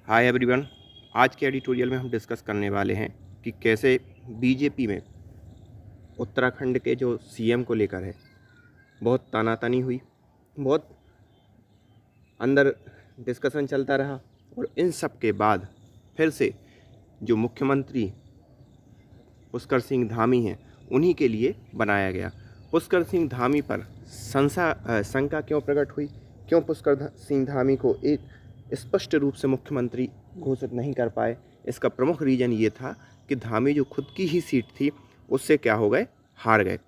Hi everyone. आज के editorial में हम डिस्कस करने वाले हैं कि कैसे बीजेपी में उत्तराखंड के जो सीएम को लेकर है बहुत तानातानी हुई, बहुत अंदर डिस्कशन चलता रहा और इन सब के बाद फिर से जो मुख्यमंत्री पुष्कर सिंह धामी हैं उन्हीं के लिए बनाया गया। पुष्कर सिंह धामी पर शंका क्यों प्रकट हुई, क्यों पुष्कर सिंह धामी को एक स्पष्ट रूप से मुख्यमंत्री घोषित नहीं कर पाए? इसका प्रमुख रीज़न ये था कि धामी जो खुद की ही सीट थी उससे क्या हो गए, हार गए,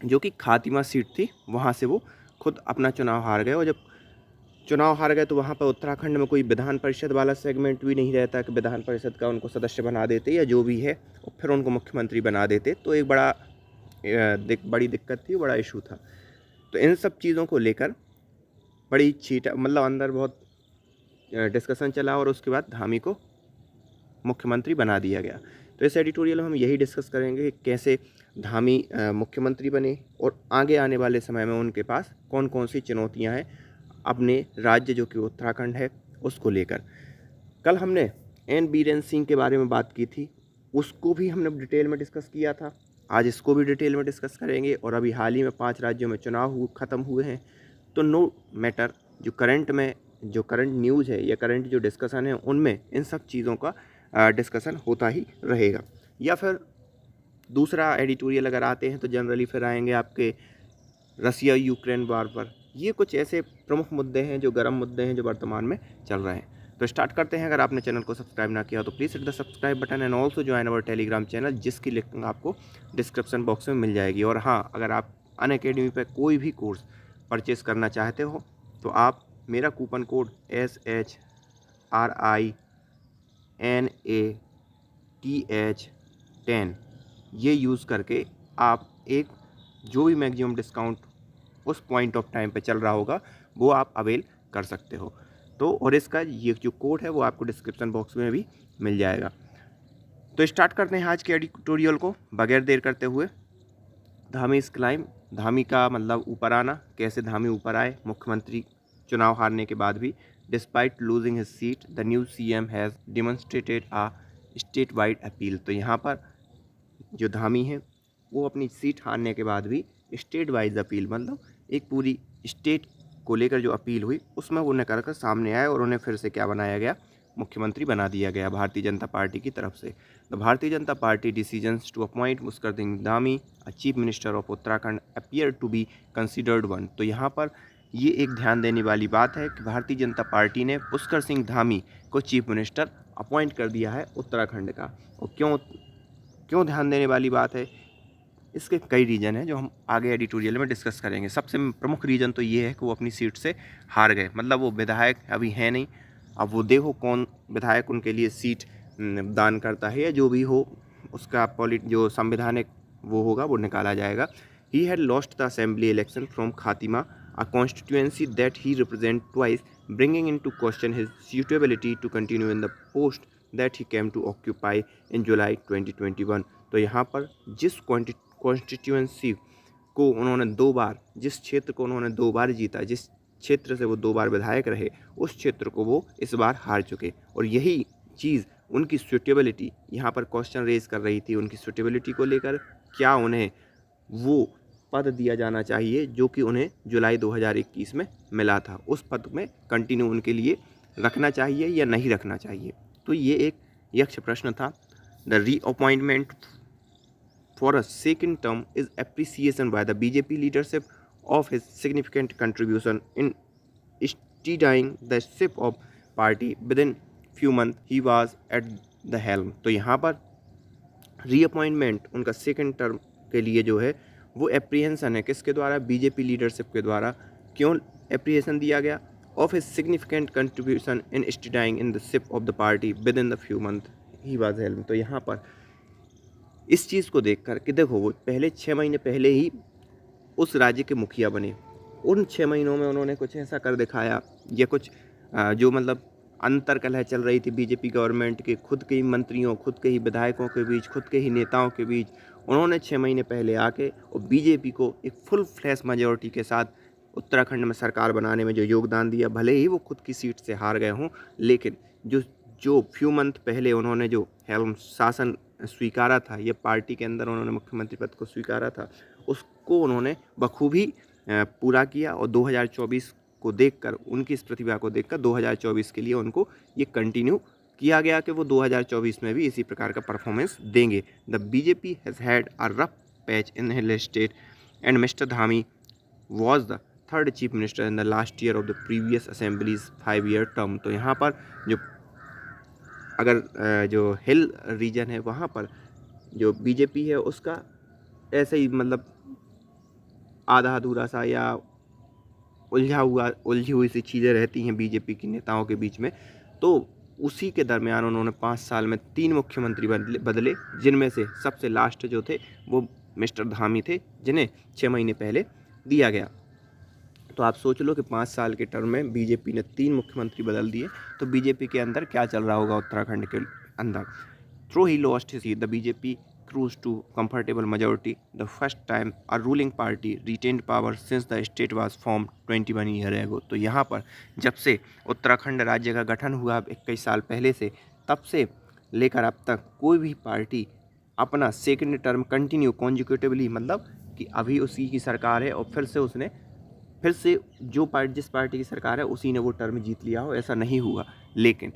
जो कि खातिमा सीट थी। वहाँ से वो खुद अपना चुनाव हार गए और जब चुनाव हार गए तो वहाँ पर उत्तराखंड में कोई विधान परिषद वाला सेगमेंट भी नहीं रहता कि विधान परिषद का उनको सदस्य बना देते या जो भी है और फिर उनको मुख्यमंत्री बना देते, तो एक बड़ी दिक्कत थी, बड़ा इशू था। तो इन सब चीज़ों को लेकर बड़ी अंदर बहुत डिस्कशन चला और उसके बाद धामी को मुख्यमंत्री बना दिया गया। तो इस एडिटोरियल में हम यही डिस्कस करेंगे कि कैसे धामी मुख्यमंत्री बने और आगे आने वाले समय में उनके पास कौन कौन सी चुनौतियां हैं अपने राज्य जो कि उत्तराखंड है उसको लेकर। कल हमने एन बीरेन सिंह के बारे में बात की थी, उसको भी हमने डिटेल में डिस्कस किया था। आज इसको भी डिटेल में डिस्कस करेंगे। और अभी हाल ही में 5 राज्यों में चुनाव ख़त्म हुए हैं, तो नो मैटर जो करंट न्यूज़ है या करंट जो डिस्कशन है उनमें इन सब चीज़ों का डिस्कशन होता ही रहेगा। या फिर दूसरा एडिटोरियल अगर आते हैं तो जनरली फिर आएंगे आपके रसिया यूक्रेन वार पर। ये कुछ ऐसे प्रमुख मुद्दे हैं, जो गर्म मुद्दे हैं, जो वर्तमान में चल रहे हैं। तो स्टार्ट करते हैं। अगर आपने चैनल को सब्सक्राइब ना किया तो please hit the subscribe button and also join our Telegram channel, जिसकी लिंक आपको डिस्क्रिप्शन बॉक्स में मिल जाएगी। और हाँ, अगर आप अनअकैडमी पर कोई भी कोर्स परचेस करना चाहते हो तो आप मेरा कूपन कोड SHRINATH10 ये यूज़ करके आप एक जो भी मैक्सिमम डिस्काउंट उस पॉइंट ऑफ टाइम पे चल रहा होगा वो आप अवेल कर सकते हो। तो और इसका ये जो कोड है वो आपको डिस्क्रिप्शन बॉक्स में भी मिल जाएगा। तो स्टार्ट करते हैं आज के एडिटोरियल को बगैर देर करते हुए। धामी इज क्लाइम, धामी का मतलब ऊपर आना। कैसे धामी ऊपर आए मुख्यमंत्री चुनाव हारने के बाद भी? Despite losing his seat the new CM has demonstrated a state wide appeal. तो यहाँ पर जो धामी है वो अपनी सीट हारने के बाद भी स्टेट वाइज अपील, मतलब एक पूरी स्टेट को लेकर जो अपील हुई उसमें वो निकल कर सामने आए और उन्हें फिर से क्या बनाया गया, मुख्यमंत्री बना दिया गया भारतीय जनता पार्टी की तरफ से। The Bharatiya Janata Party decisions to appoint Pushkar Singh Dhami chief minister of Uttarakhand appear to be considered one. तो यहाँ पर ये एक ध्यान देने वाली बात है कि भारतीय जनता पार्टी ने पुष्कर सिंह धामी को चीफ मिनिस्टर अपॉइंट कर दिया है उत्तराखंड का। और क्यों ध्यान देने वाली बात है, इसके कई रीज़न हैं जो हम आगे एडिटोरियल में डिस्कस करेंगे। सबसे प्रमुख रीज़न तो ये है कि वो अपनी सीट से हार गए, मतलब वो विधायक अभी है नहीं। अब वो देखो कौन विधायक उनके लिए सीट दान करता है या जो भी हो उसका जो संवैधानिक वो होगा वो निकाला जाएगा। He had lost the assembly election from Khatima, a constituency that he represent twice, bringing into question his suitability to continue in the post that he came to occupy in July 2021। तो यहाँ पर जिस कॉन्स्टिट्यूंसी को उन्होंने 2 बार, जिस क्षेत्र को उन्होंने 2 बार जीता, जिस क्षेत्र से वो 2 बार विधायक रहे, उस क्षेत्र को वो इस बार हार चुके। और यही चीज़ उनकी सूटेबिलिटी यहाँ पर क्वेश्चन रेज कर रही थी, उनकी सूटेबिलिटी को लेकर क्या उन्हें वो पद दिया जाना चाहिए जो कि उन्हें जुलाई 2021 में मिला था, उस पद में कंटिन्यू उनके लिए रखना चाहिए या नहीं रखना चाहिए। तो ये एक यक्ष प्रश्न था। The reappointment for a second term is appreciation by the BJP leadership of his significant contribution in steadying the ship of party within few month he was at the helm. तो यहाँ पर reappointment उनका second term के लिए जो है वो एप्रीहेंसन है, किसके द्वारा? बीजेपी लीडरशिप के द्वारा। क्यों एप्रीहेंसन दिया गया? Of his significant contribution in steadying in the ship of the party within the few month he was helm. तो यहाँ पर इस चीज़ को देखकर कि देखो वो पहले 6 महीने पहले ही उस राज्य के मुखिया बने, उन 6 महीनों में उन्होंने कुछ ऐसा कर दिखाया या कुछ जो मतलब अंतर कलह चल रही थी बीजेपी गवर्नमेंट के खुद के ही मंत्रियों, खुद के ही विधायकों के बीच, खुद के ही नेताओं के बीच, उन्होंने 6 महीने पहले आके और बीजेपी को एक फुल फ्लैश मेजॉरिटी के साथ उत्तराखंड में सरकार बनाने में जो योगदान दिया, भले ही वो खुद की सीट से हार गए हों, लेकिन जो जो फ्यू मंथ पहले उन्होंने जो हेल्म शासन स्वीकारा था, ये पार्टी के अंदर उन्होंने मुख्यमंत्री पद को स्वीकारा था, उसको उन्होंने बखूबी पूरा किया। और 2024 को देखकर, उनकी इस प्रतिभा को देखकर 2024 के लिए उनको ये कंटिन्यू किया गया कि वो 2024 में भी इसी प्रकार का परफॉर्मेंस देंगे। The BJP has had a rough patch in hill state and mister Dhami was the third chief minister in the last year of the previous assemblies 5-year term. तो यहाँ पर जो अगर जो हिल रीजन है वहाँ पर जो बीजेपी है उसका ऐसे ही मतलब आधा अधूरा सा या उलझी हुई सी चीज़ें रहती हैं बीजेपी के नेताओं के बीच में। तो उसी के दरमियान उन्होंने 5 साल में 3 मुख्यमंत्री बदले, जिनमें से सबसे लास्ट जो थे वो मिस्टर धामी थे, जिन्हें 6 महीने पहले दिया गया। तो आप सोच लो कि 5 साल के टर्म में बीजेपी ने 3 मुख्यमंत्री बदल दिए। तो बीजेपी के अंदर क्या चल रहा होगा उत्तराखंड के अंदर। Through he lost his seat the BJP cruised to comfortable majority, the first time a ruling party retained power since the state was formed 21 years ago। तो यहाँ पर जब से उत्तराखंड राज्य का गठन हुआ 21 साल पहले से, तब से लेकर अब तक कोई भी पार्टी अपना सेकंड टर्म कंटिन्यू कॉन्जिक्यूटिवली, मतलब कि अभी उसी की सरकार है और फिर से जिस पार्टी की सरकार है उसी ने वो टर्म जीत लिया हो, ऐसा नहीं हुआ। लेकिन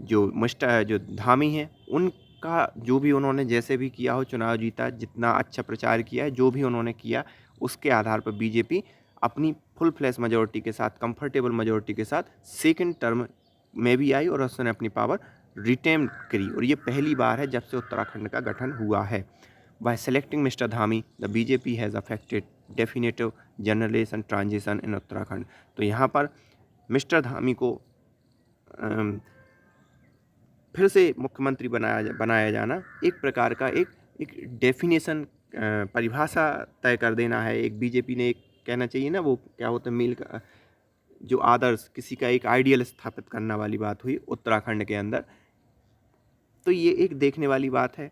जो धामी हैं उनका जो भी उन्होंने जैसे भी किया हो, चुनाव जीता, जितना अच्छा प्रचार किया है, जो भी उन्होंने किया, उसके आधार पर बीजेपी अपनी फुल फ्लैश मेजॉरिटी के साथ, कंफर्टेबल मेजॉरिटी के साथ सेकंड टर्म में भी आई और उसने अपनी पावर रिटेन करी। और ये पहली बार है जब से उत्तराखंड का गठन हुआ है। Bye selecting mister Dhami the BJP has affected definitive generation transition in Uttarakhand. तो यहाँ पर मिस्टर धामी को फिर से मुख्यमंत्री बनाया जाना एक प्रकार का एक डेफिनेशन, परिभाषा तय कर देना है। एक बीजेपी ने एक कहना चाहिए ना, वो क्या होता है, मील का जो आदर्श, किसी का एक आइडियल स्थापित करना वाली बात हुई उत्तराखंड के अंदर। तो ये एक देखने वाली बात है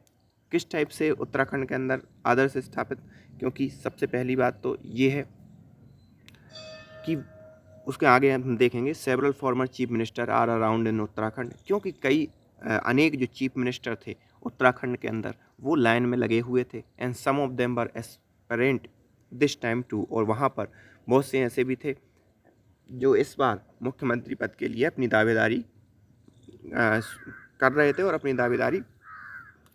किस टाइप से उत्तराखंड के अंदर आदर्श स्थापित। क्योंकि सबसे पहली बात तो ये है कि उसके आगे हम देखेंगे several former chief minister are around in Uttarakhand. क्योंकि अनेक जो चीफ मिनिस्टर थे उत्तराखंड के अंदर वो लाइन में लगे हुए थे, and some of them were aspirant this time too. और वहाँ पर बहुत से ऐसे भी थे जो इस बार मुख्यमंत्री पद के लिए अपनी दावेदारी कर रहे थे और अपनी दावेदारी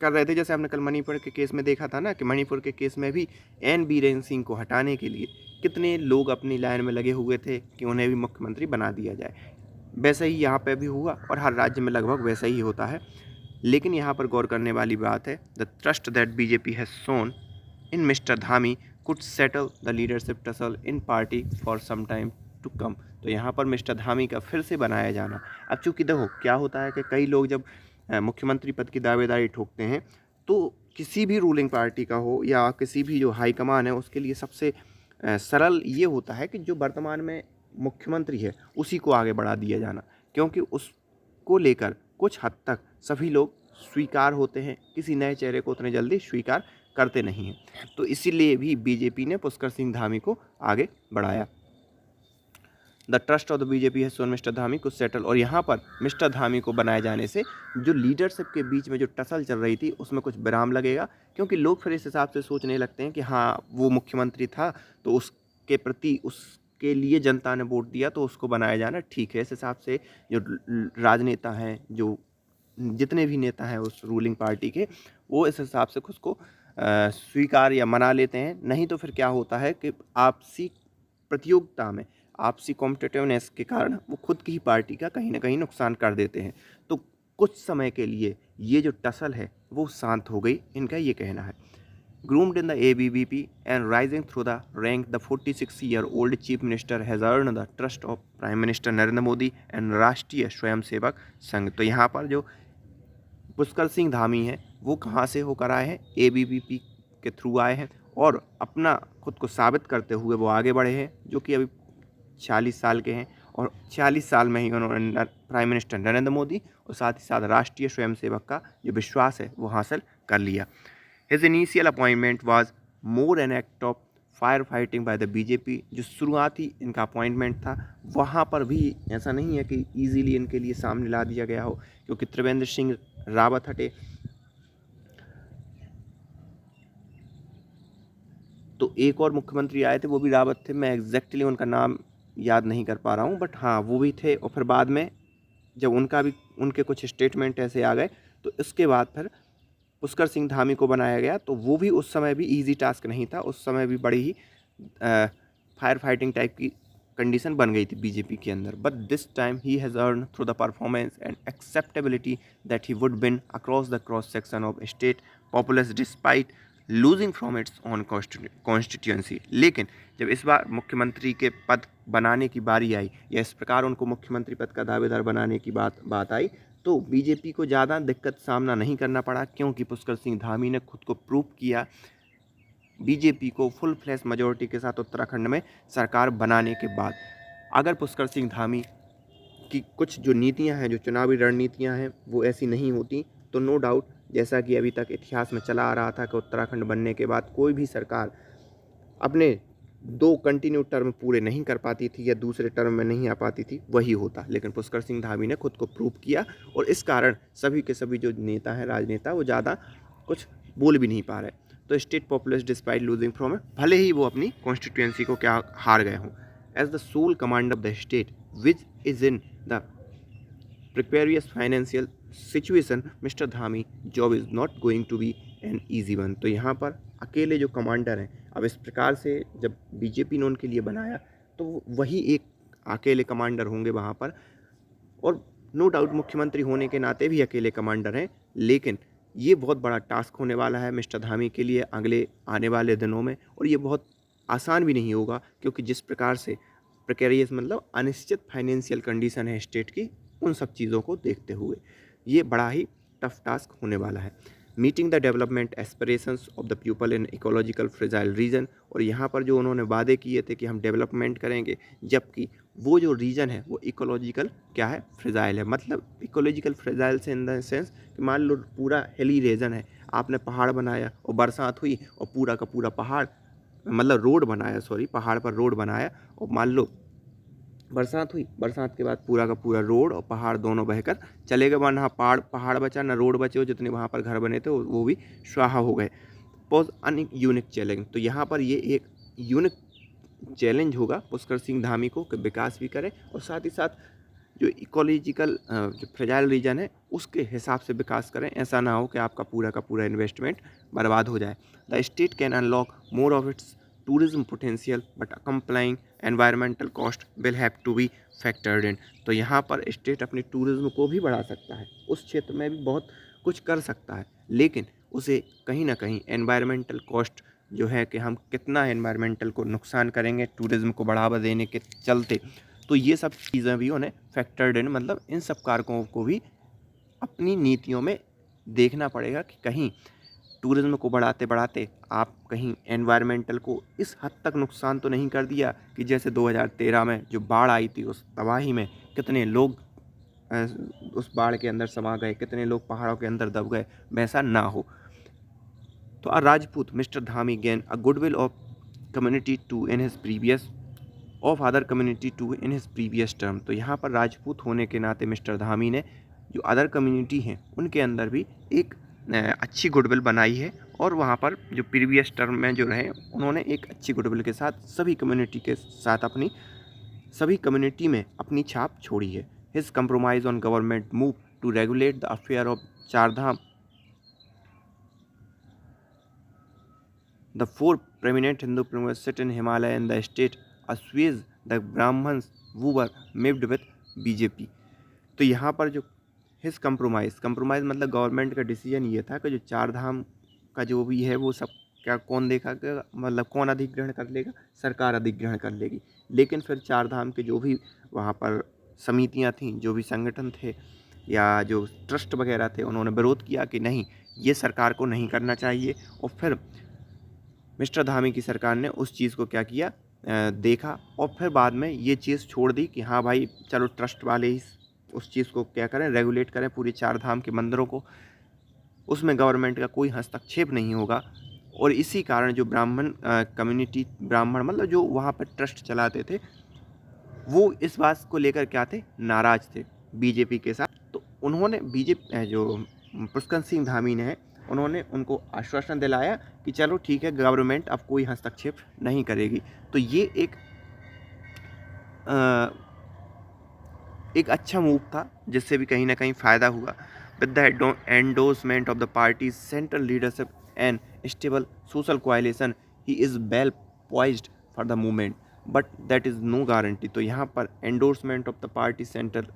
कर रहे थे। जैसे आपने कल मणिपुर के केस में देखा था ना, कि मणिपुर के केस में भी एन बीरेन सिंह को हटाने के लिए कितने लोग अपनी लाइन में लगे हुए थे कि उन्हें भी मुख्यमंत्री बना दिया जाए। वैसा ही यहाँ पे भी हुआ और हर राज्य में लगभग वैसा ही होता है। लेकिन यहाँ पर गौर करने वाली बात है, the trust that BJP has shown in mister Dhami could settle the leadership tussle in party for some time to come. तो यहाँ पर मिस्टर धामी का फिर से बनाया जाना। अब चूँकि देखो क्या होता है कि कई लोग जब मुख्यमंत्री पद की दावेदारी ठोकते हैं तो किसी भी रूलिंग पार्टी का हो या किसी भी जो हाईकमान है उसके लिए सबसे सरल ये होता है कि जो वर्तमान में मुख्यमंत्री है उसी को आगे बढ़ा दिया जाना, क्योंकि उसको लेकर कुछ हद तक सभी लोग स्वीकार होते हैं, किसी नए चेहरे को उतने जल्दी स्वीकार करते नहीं हैं। तो इसीलिए भी बीजेपी ने पुष्कर सिंह धामी को आगे बढ़ाया। The trust of the BJP है सोन मिस्टर धामी को सेटल। और यहाँ पर मिस्टर धामी को बनाए जाने से जो लीडरशिप के बीच में जो टसल चल रही थी उसमें कुछ विराम लगेगा, क्योंकि लोग फिर इस हिसाब से सोचने लगते हैं कि हाँ वो मुख्यमंत्री था तो उसके प्रति उसके लिए जनता ने वोट दिया तो उसको बनाया जाना ठीक है। इस हिसाब से जो राजनेता हैं, जो जितने भी नेता हैं उस रूलिंग पार्टी के, वो इस हिसाब से खुद को स्वीकार या मना लेते हैं। नहीं तो फिर क्या होता है कि आपसी प्रतियोगिता में, आपसी कॉम्पिटिटिवनेस के कारण वो खुद की ही पार्टी का कहीं ना कहीं नुकसान कर देते हैं। तो कुछ समय के लिए ये जो टसल है वो शांत हो गई, इनका ये कहना है। Groomed in the ABVP and rising through the rank the 46-year-old chief minister has earn the trust of prime minister Narendra Modi and राष्ट्रीय स्वयंसेवक संघ। तो यहाँ पर जो पुष्कर सिंह धामी हैं वो कहाँ से होकर आए हैं, ABVP के थ्रू आए हैं और अपना खुद को साबित करते हुए वो आगे बढ़े हैं, जो कि अभी 40 साल के हैं। और 40 साल में ही उन्होंने प्राइम मिनिस्टर नरेंद्र मोदी और साथ ही साथ राष्ट्रीय स्वयंसेवक का जो विश्वास है वो हासिल कर लिया। His initial appointment was more an act of fire fighting bye the BJP, जो शुरुआती इनका अपॉइंटमेंट था वहाँ पर भी ऐसा नहीं है कि इजीली इनके लिए सामने ला दिया गया हो, क्योंकि त्रिवेंद्र सिंह रावत हटे तो एक और मुख्यमंत्री आए थे, वो भी रावत थे, मैं एग्जैक्टली उनका नाम याद नहीं कर पा रहा हूँ, बट हाँ वो भी थे। और फिर बाद में जब उनके कुछ स्टेटमेंट ऐसे आ गए तो इसके बाद फिर पुष्कर सिंह धामी को बनाया गया। तो वो भी उस समय भी इजी टास्क नहीं था, उस समय भी बड़ी ही फायर फाइटिंग टाइप की कंडीशन बन गई थी बीजेपी के अंदर। But this time he has earn through the performance and acceptability that he would win across the cross section of state populace despite losing from its on constituency. लेकिन जब इस बार मुख्यमंत्री के पद बनाने की बारी आई, या इस प्रकार उनको मुख्यमंत्री पद का दावेदार बनाने की बात आई, तो बीजेपी को ज़्यादा दिक्कत सामना नहीं करना पड़ा, क्योंकि पुष्कर सिंह धामी ने खुद को प्रूव किया बीजेपी को फुल फ्लैश मेजोरिटी के साथ उत्तराखंड में सरकार बनाने के बाद। अगर पुष्कर सिंह धामी की कुछ जो नीतियां हैं, जो चुनावी रणनीतियां हैं, वो ऐसी नहीं होती तो नो डाउट, जैसा कि अभी तक इतिहास में चला आ रहा था कि उत्तराखंड बनने के बाद कोई भी सरकार अपने 2 कंटिन्यू टर्म पूरे नहीं कर पाती थी या दूसरे टर्म में नहीं आ पाती थी, वही होता। लेकिन पुष्कर सिंह धामी ने खुद को प्रूव किया और इस कारण सभी के सभी जो नेता हैं, राजनेता, वो ज़्यादा कुछ बोल भी नहीं पा रहे। तो state populace despite losing from it, भले ही वो अपनी कॉन्स्टिट्यूएंसी को क्या हार गए हों, as the sole command of the state which is in the precarious financial situation mister Dhami job is not going to be an easy one. तो यहाँ पर अकेले जो कमांडर हैं, अब इस प्रकार से जब बीजेपी ने उनके लिए बनाया तो वही एक अकेले कमांडर होंगे वहाँ पर, और नो डाउट मुख्यमंत्री होने के नाते भी अकेले कमांडर हैं। लेकिन ये बहुत बड़ा टास्क होने वाला है मिस्टर धामी के लिए अगले आने वाले दिनों में, और ये बहुत आसान भी नहीं होगा, क्योंकि जिस प्रकार से प्रिकेरियस मतलब अनिश्चित फाइनेंशियल कंडीशन है स्टेट की, उन सब चीज़ों को देखते हुए ये बड़ा ही टफ टास्क होने वाला है। Meeting the development aspirations of the people in ecological fragile region, और यहाँ पर जो उन्होंने वादे किए थे कि हम डेवलपमेंट करेंगे, जबकि वो जो रीजन है वो इकोलॉजिकल क्या है, फ्रेजाइल है। मतलब इकोलॉजिकल फ्रेजाइल से इन द सेंस कि मान लो पूरा हिली रीजन है, आपने पहाड़ बनाया और बरसात हुई और पूरा का पूरा पहाड़, मतलब रोड बनाया, सॉरी, पहाड़ पर रोड बनाया, और मान लो बरसात हुई, बरसात के बाद पूरा का पूरा रोड और पहाड़ दोनों बहकर चले गए, ना पहाड़ बचा ना रोड बचे, हो जितने वहाँ पर घर बने थे वो भी स्वाहा हो गए। पॉज अन यूनिक चैलेंज, तो यहाँ पर ये एक यूनिक चैलेंज होगा पुष्कर सिंह धामी को कि विकास भी करें और साथ ही साथ जो इकोलॉजिकल जो फ्रेजाइल रीजन है उसके हिसाब से विकास करें। ऐसा ना हो कि आपका पूरा का पूरा इन्वेस्टमेंट बर्बाद हो जाए। The state can unlock more of its tourism potential but complying environmental cost will have to be factored in। तो यहाँ पर स्टेट अपनी टूरिज्म को भी बढ़ा सकता है, उस क्षेत्र में भी बहुत कुछ कर सकता है, लेकिन उसे कहीं ना कहीं एनवायरमेंटल कॉस्ट जो है कि हम कितना एनवायरमेंटल को नुकसान करेंगे टूरिज्म को बढ़ावा देने के चलते, तो ये सब चीज़ें भी उन्हें फैक्टर्ड इन, मतलब इन सब कारकों को भी अपनी नीतियों में देखना पड़ेगा कि कहीं टूरिज्म को बढ़ाते बढ़ाते आप कहीं एनवायरमेंटल को इस हद तक नुकसान तो नहीं कर दिया कि जैसे 2013 में जो बाढ़ आई थी उस तबाही में कितने लोग उस बाढ़ के अंदर समा गए, कितने लोग पहाड़ों के अंदर दब गए, वैसा ना हो। तो a Rajput mister Dhami gain a goodwill of community to in his previous of other community to in his previous term. तो यहाँ पर राजपूत होने के नाते मिस्टर धामी ने जो अदर कम्युनिटी हैं उनके अंदर भी एक अच्छी गुडविल बनाई है, और वहाँ पर जो प्रीवियस टर्म में जो रहे उन्होंने एक अच्छी गुडविल के साथ सभी कम्युनिटी के साथ अपनी सभी कम्युनिटी में अपनी छाप छोड़ी है। His compromise on government move to regulate the affair of Chardham, the 4 prominent Hindu princes sit in Himalaya in the state assuage the Brahmins who were miffed with BJP. तो यहाँ पर जो हिज कंप्रोमाइज़ मतलब गवर्नमेंट का decision ये था कि जो चार धाम का जो भी है वो सब क्या कौन देखा, मतलब कौन अधिग्रहण कर लेगा, सरकार अधिग्रहण कर लेगी। लेकिन फिर चार धाम के जो भी वहाँ पर समितियाँ थीं, जो भी संगठन थे या जो ट्रस्ट वगैरह थे, उन्होंने विरोध किया कि नहीं, ये सरकार को नहीं करना चाहिए। और फिर मिस्टर धामी की सरकार ने उस चीज़ को क्या किया, देखा, और फिर बाद में ये चीज़ छोड़ दी कि हाँ भाई चलो ट्रस्ट वाले ही उस चीज़ को क्या करें, रेगुलेट करें पूरी चार धाम के मंदिरों को, उसमें गवर्नमेंट का कोई हस्तक्षेप नहीं होगा। और इसी कारण जो ब्राह्मण कम्युनिटी, ब्राह्मण मतलब जो वहाँ पर ट्रस्ट चलाते थे, वो इस बात को लेकर क्या थे, नाराज थे बीजेपी के साथ। तो उन्होंने बीजेपी जो पुष्कर सिंह धामी ने है, उन्होंने उनको आश्वासन दिलाया कि चलो ठीक है, गवर्नमेंट अब कोई हस्तक्षेप नहीं करेगी। तो ये एक अच्छा मूव था, जिससे भी कहीं ना कहीं फ़ायदा हुआ। With the endorsement of the party central leadership and stable social coalition, he is well poised for the movement, but that is no guarantee. तो यहाँ पर endorsement of the party central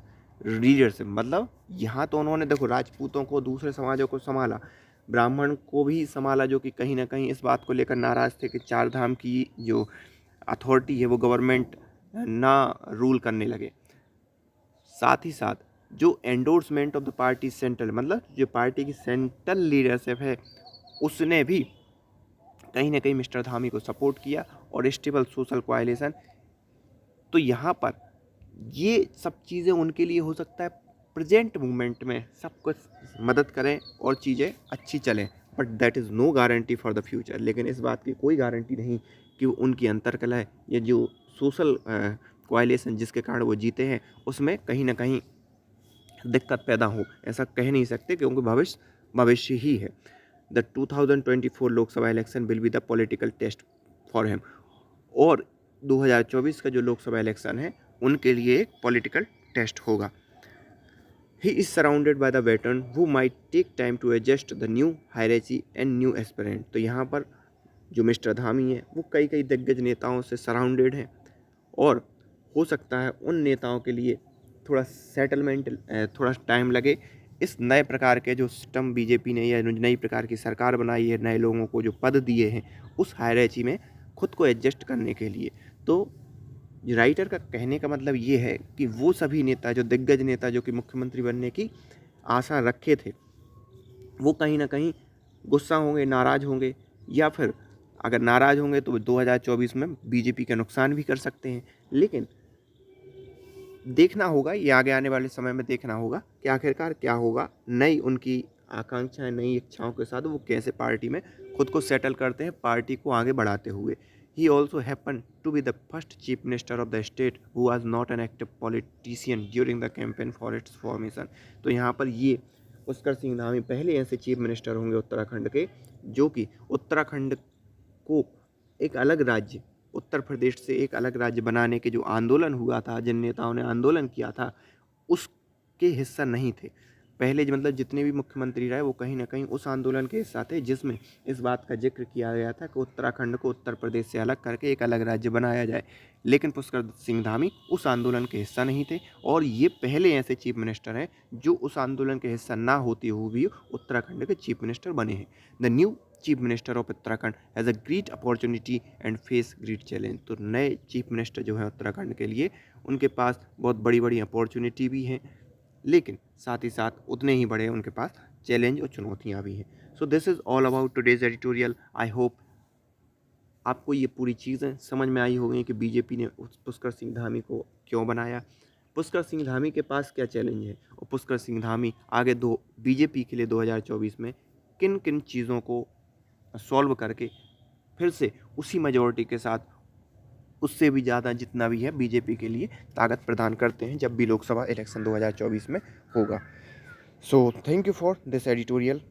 leadership मतलब यहाँ तो उन्होंने देखो राजपूतों को, दूसरे समाजों को संभाला, ब्राह्मण को भी संभाला, जो कि कहीं ना कहीं इस बात को लेकर नाराज़ थे कि चार धाम की जो अथॉरिटी है वो गवर्नमेंट ना रूल करने लगे। साथ ही साथ जो endorsement of the party central मतलब जो पार्टी की सेंट्रल लीडरशिप है, उसने भी कहीं ना कहीं मिस्टर धामी को सपोर्ट किया और स्टेबल सोशल कोalition। तो यहाँ पर ये सब चीज़ें उनके लिए हो सकता है प्रेजेंट मूवमेंट में सब कुछ मदद करें और चीज़ें अच्छी चलें, but that is no guarantee for the future. लेकिन इस बात की कोई गारंटी नहीं कि उनकी अंतर्कलह या जो सोशल कोalition जिसके कारण वो जीते हैं, उसमें कहीं ना कहीं दिक्कत पैदा हो, ऐसा कह नहीं सकते, क्योंकि भविष्य ही है। The 2024 Lok Sabha election will be the political test for him. और 2024 का जो लोकसभा इलेक्शन है उनके लिए एक पॉलिटिकल टेस्ट होगा। He is surrounded by the veteran who might take time to adjust the new hierarchy and new aspirant. तो यहाँ पर जो मिस्टर धामी है वो कई दिग्गज नेताओं से सराउंडेड हैं, और हो सकता है उन नेताओं के लिए थोड़ा सेटलमेंट, थोड़ा टाइम लगे इस नए प्रकार के जो सिस्टम बीजेपी ने या नई प्रकार की सरकार बनाई है, नए लोगों को जो पद दिए हैं, उस हायरार्की में खुद को एडजस्ट करने के लिए। तो राइटर का कहने का मतलब ये है कि वो सभी नेता, जो दिग्गज नेता जो कि मुख्यमंत्री बनने की आशा रखे थे, वो कहीं ना कहीं गुस्सा होंगे, नाराज़ होंगे, या फिर अगर नाराज़ होंगे तो 2024 में बीजेपी का नुकसान भी कर सकते हैं। लेकिन देखना होगा, ये आगे आने वाले समय में देखना होगा कि आखिरकार क्या होगा। नई उनकी आकांक्षाएं, नई इच्छाओं के साथ वो कैसे पार्टी में खुद को सेटल करते हैं, पार्टी को आगे बढ़ाते हुए। He also happen to be the first chief minister of the state who was not an active politician during the campaign for its formation. तो यहाँ पर ये पुष्कर सिंह धामी पहले ऐसे चीफ मिनिस्टर होंगे उत्तराखंड के, जो कि उत्तराखंड को एक अलग राज्य, उत्तर प्रदेश से एक अलग राज्य बनाने के जो आंदोलन हुआ था, जिन नेताओं ने आंदोलन किया था, उसके हिस्सा नहीं थे। पहले मतलब जितने भी मुख्यमंत्री रहे वो कहीं ना कहीं उस आंदोलन के हिस्सा थे, जिसमें इस बात का जिक्र किया गया था कि उत्तराखंड को उत्तर प्रदेश से अलग करके एक अलग राज्य बनाया जाए। लेकिन पुष्कर सिंह धामी उस आंदोलन के हिस्सा नहीं थे, और ये पहले ऐसे चीफ मिनिस्टर हैं जो उस आंदोलन के हिस्सा ना होते हुए भी उत्तराखंड के चीफ मिनिस्टर बने हैं। The new chief minister of Uttarakhand has a great opportunity and face great challenge. तो नए चीफ मिनिस्टर जो हैं उत्तराखंड के लिए, उनके पास बहुत बड़ी बड़ी अपॉर्चुनिटी भी हैं, लेकिन साथ ही साथ उतने ही बड़े उनके पास चैलेंज और चुनौतियां भी हैं। So this is all about today's editorial. I hope आपको ये पूरी चीज़ें समझ में आई होंगी कि बीजेपी ने पुष्कर सिंह धामी को क्यों बनाया, पुष्कर सिंह धामी के पास क्या चैलेंज है, और पुष्कर सिंह धामी आगे बीजेपी के लिए 2024 में किन किन चीज़ों को सॉल्व करके फिर से उसी मेजॉरिटी के साथ, उससे भी ज़्यादा जितना भी है, बीजेपी के लिए ताकत प्रदान करते हैं जब भी लोकसभा इलेक्शन 2024 में होगा। So thank you for this editorial.